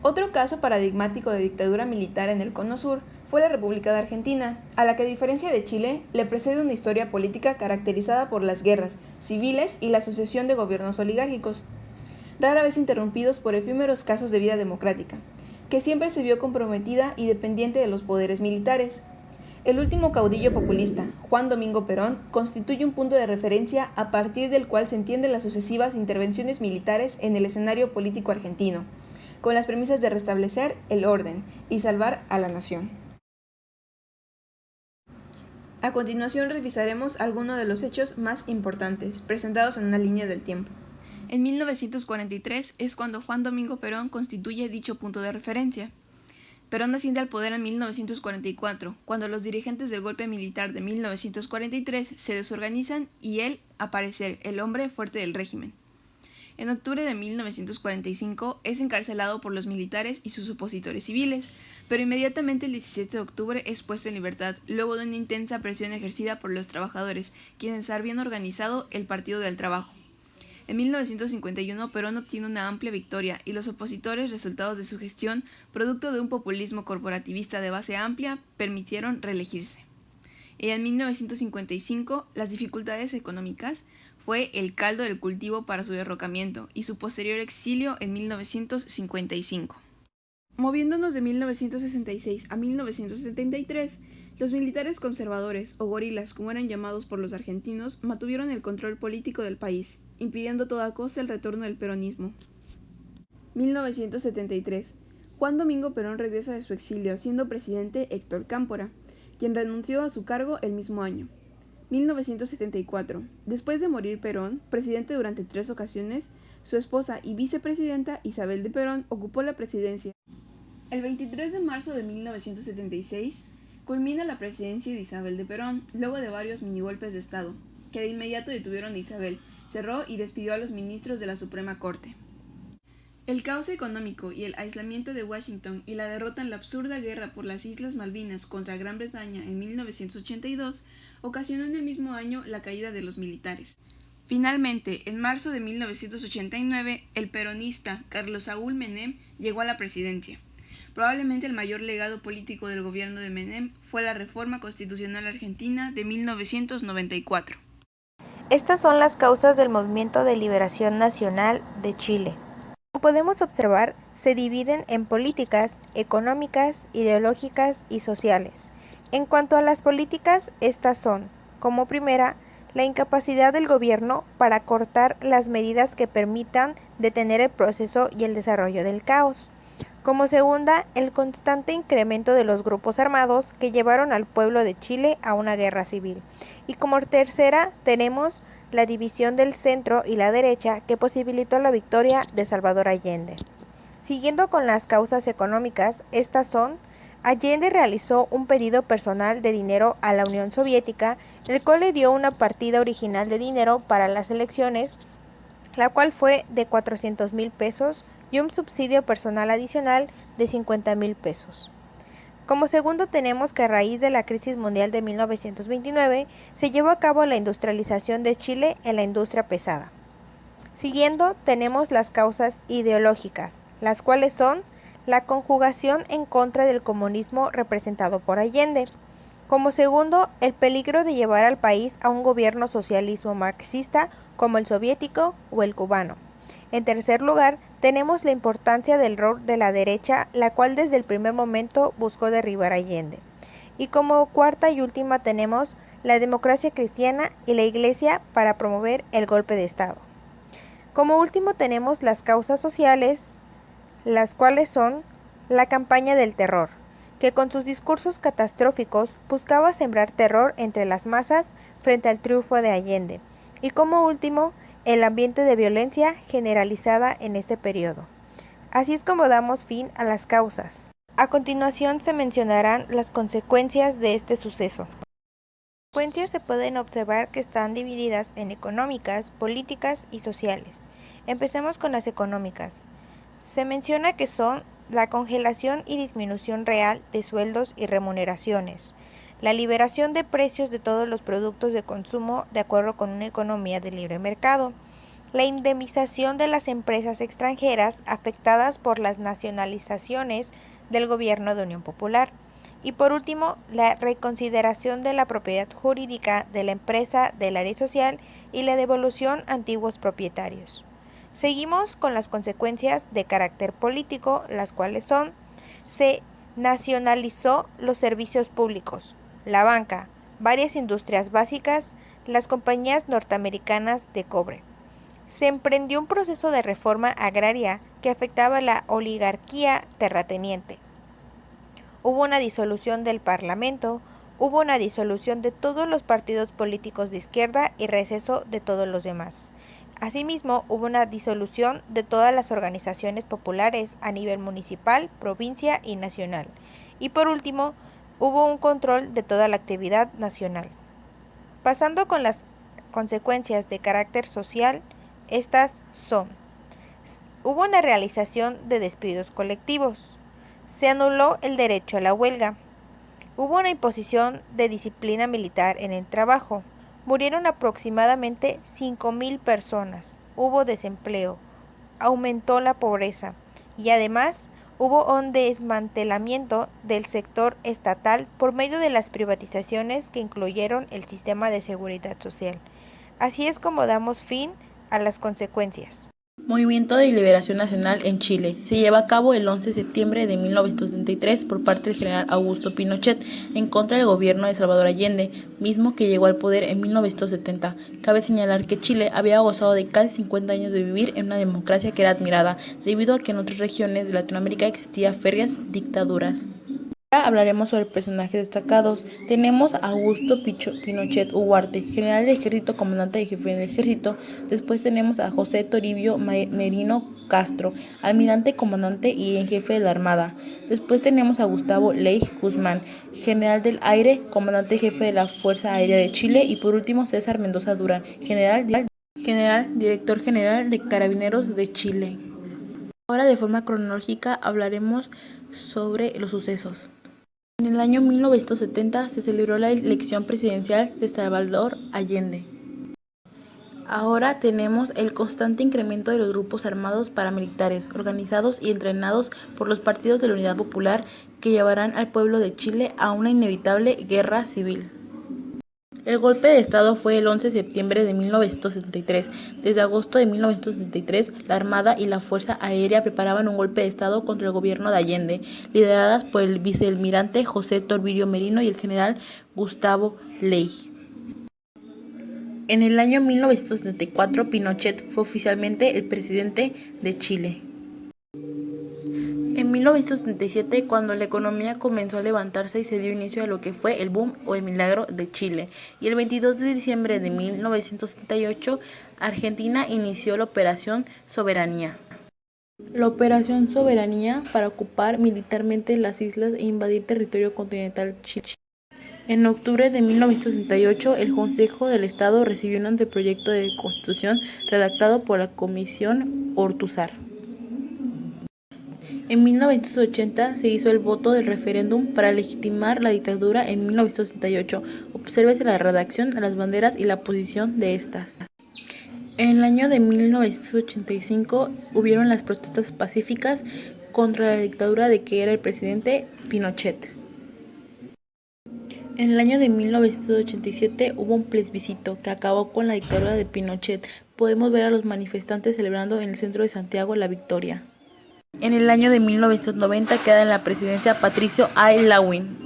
Otro caso paradigmático de dictadura militar en el Cono Sur fue la República de Argentina, a la que a diferencia de Chile, le precede una historia política caracterizada por las guerras civiles y la sucesión de gobiernos oligárquicos, rara vez interrumpidos por efímeros casos de vida democrática, que siempre se vio comprometida y dependiente de los poderes militares. El último caudillo populista, Juan Domingo Perón, constituye un punto de referencia a partir del cual se entienden las sucesivas intervenciones militares en el escenario político argentino, con las premisas de restablecer el orden y salvar a la nación. A continuación revisaremos algunos de los hechos más importantes, presentados en una línea del tiempo. En 1943 es cuando Juan Domingo Perón constituye dicho punto de referencia. Perón asciende al poder en 1944, cuando los dirigentes del golpe militar de 1943 se desorganizan y él aparece el hombre fuerte del régimen. En octubre de 1945 es encarcelado por los militares y sus opositores civiles, pero inmediatamente el 17 de octubre es puesto en libertad, luego de una intensa presión ejercida por los trabajadores, quienes habían organizado el Partido del Trabajo. En 1951 Perón obtiene una amplia victoria y los opositores, resultados de su gestión, producto de un populismo corporativista de base amplia, permitieron reelegirse. Y en 1955 las dificultades económicas fue el caldo del cultivo para su derrocamiento y su posterior exilio en 1955. Moviéndonos de 1966 a 1973, los militares conservadores, o gorilas como eran llamados por los argentinos, mantuvieron el control político del país, impidiendo a toda costa el retorno del peronismo. 1973. Juan Domingo Perón regresa de su exilio, siendo presidente Héctor Cámpora, quien renunció a su cargo el mismo año. 1974. Después de morir Perón, presidente durante 3 ocasiones, su esposa y vicepresidenta Isabel de Perón ocupó la presidencia. El 23 de marzo de 1976 culmina la presidencia de Isabel de Perón, luego de varios minigolpes de Estado, que de inmediato detuvieron a Isabel, cerró y despidió a los ministros de la Suprema Corte. El caos económico y el aislamiento de Washington y la derrota en la absurda guerra por las Islas Malvinas contra Gran Bretaña en 1982 ocasionó en el mismo año la caída de los militares. Finalmente, en marzo de 1989, el peronista Carlos Saúl Menem llegó a la presidencia. Probablemente el mayor legado político del gobierno de Menem fue la Reforma Constitucional Argentina de 1994. Estas son las causas del Movimiento de Liberación Nacional de Chile. Como podemos observar, se dividen en políticas, económicas, ideológicas y sociales. En cuanto a las políticas, estas son, como primera, la incapacidad del gobierno para cortar las medidas que permitan detener el proceso y el desarrollo del caos. Como segunda, el constante incremento de los grupos armados que llevaron al pueblo de Chile a una guerra civil. Y como tercera, tenemos la división del centro y la derecha que posibilitó la victoria de Salvador Allende. Siguiendo con las causas económicas, estas son: Allende realizó un pedido personal de dinero a la Unión Soviética, el cual le dio una partida original de dinero para las elecciones, la cual fue de 400,000 pesos, y un subsidio personal adicional de 50,000 pesos. Como segundo, tenemos que a raíz de la crisis mundial de 1929 se llevó a cabo la industrialización de Chile en la industria pesada. Siguiendo, tenemos las causas ideológicas, las cuales son la conjugación en contra del comunismo representado por Allende. Como segundo, el peligro de llevar al país a un gobierno socialismo marxista como el soviético o el cubano. En tercer lugar, tenemos la importancia del rol de la derecha, la cual desde el primer momento buscó derribar a Allende. Y como cuarta y última tenemos la democracia cristiana y la Iglesia para promover el golpe de Estado. Como último tenemos las causas sociales, las cuales son la campaña del terror, que con sus discursos catastróficos buscaba sembrar terror entre las masas frente al triunfo de Allende. Y como último, el ambiente de violencia generalizada en este periodo. Así es como damos fin a las causas. A continuación se mencionarán las consecuencias de este suceso. Las consecuencias se pueden observar que están divididas en económicas, políticas y sociales. Empecemos con las económicas. Se menciona que son la congelación y disminución real de sueldos y remuneraciones, la liberación de precios de todos los productos de consumo de acuerdo con una economía de libre mercado, la indemnización de las empresas extranjeras afectadas por las nacionalizaciones del gobierno de Unión Popular y por último la reconsideración de la propiedad jurídica de la empresa del área social y la devolución a antiguos propietarios. Seguimos con las consecuencias de carácter político, las cuales son: se nacionalizó los servicios públicos, la banca, varias industrias básicas, las compañías norteamericanas de cobre. Se emprendió un proceso de reforma agraria que afectaba a la oligarquía terrateniente. Hubo una disolución del Parlamento, hubo una disolución de todos los partidos políticos de izquierda y receso de todos los demás. Asimismo, hubo una disolución de todas las organizaciones populares a nivel municipal, provincia y nacional. Y por último, hubo un control de toda la actividad nacional. Pasando con las consecuencias de carácter social, estas son: hubo una realización de despidos colectivos, se anuló el derecho a la huelga, hubo una imposición de disciplina militar en el trabajo, murieron aproximadamente 5,000 personas, hubo desempleo, aumentó la pobreza y además hubo un desmantelamiento del sector estatal por medio de las privatizaciones que incluyeron el sistema de seguridad social. Así es como damos fin a las consecuencias. Movimiento de Liberación Nacional en Chile. Se lleva a cabo el 11 de septiembre de 1973 por parte del general Augusto Pinochet en contra del gobierno de Salvador Allende, mismo que llegó al poder en 1970. Cabe señalar que Chile había gozado de casi 50 años de vivir en una democracia que era admirada, debido a que en otras regiones de Latinoamérica existían férreas dictaduras. Ahora hablaremos sobre personajes destacados. Tenemos a Augusto Pinochet Ugarte, general del ejército, comandante y jefe del ejército. Después tenemos a José Toribio Merino Castro, almirante, comandante y en jefe de la Armada. Después tenemos a Gustavo Ley Guzmán, general del aire, comandante y jefe de la Fuerza Aérea de Chile. Y por último César Mendoza Durán, director general de Carabineros de Chile. Ahora de forma cronológica hablaremos sobre los sucesos. En el año 1970 se celebró la elección presidencial de Salvador Allende. Ahora tenemos el constante incremento de los grupos armados paramilitares, organizados y entrenados por los partidos de la Unidad Popular, que llevarán al pueblo de Chile a una inevitable guerra civil. El golpe de Estado fue el 11 de septiembre de 1973. Desde agosto de 1973, la Armada y la Fuerza Aérea preparaban un golpe de Estado contra el gobierno de Allende, lideradas por el vicealmirante José Toribio Merino y el general Gustavo Ley. En el año 1974, Pinochet fue oficialmente el presidente de Chile. En 1977, cuando la economía comenzó a levantarse y se dio inicio a lo que fue el boom o el milagro de Chile, y el 22 de diciembre de 1978, Argentina inició la Operación Soberanía. La Operación Soberanía para ocupar militarmente las islas e invadir territorio continental chileno. En octubre de 1968, el Consejo del Estado recibió un anteproyecto de constitución redactado por la Comisión Ortúzar. En 1980 se hizo el voto del referéndum para legitimar la dictadura en 1968. Obsérvese la redacción, las banderas y la posición de estas. En el año de 1985 hubieron las protestas pacíficas contra la dictadura de que era el presidente Pinochet. En el año de 1987 hubo un plebiscito que acabó con la dictadura de Pinochet. Podemos ver a los manifestantes celebrando en el centro de Santiago la victoria. En el año de 1990 queda en la presidencia Patricio Aylwin.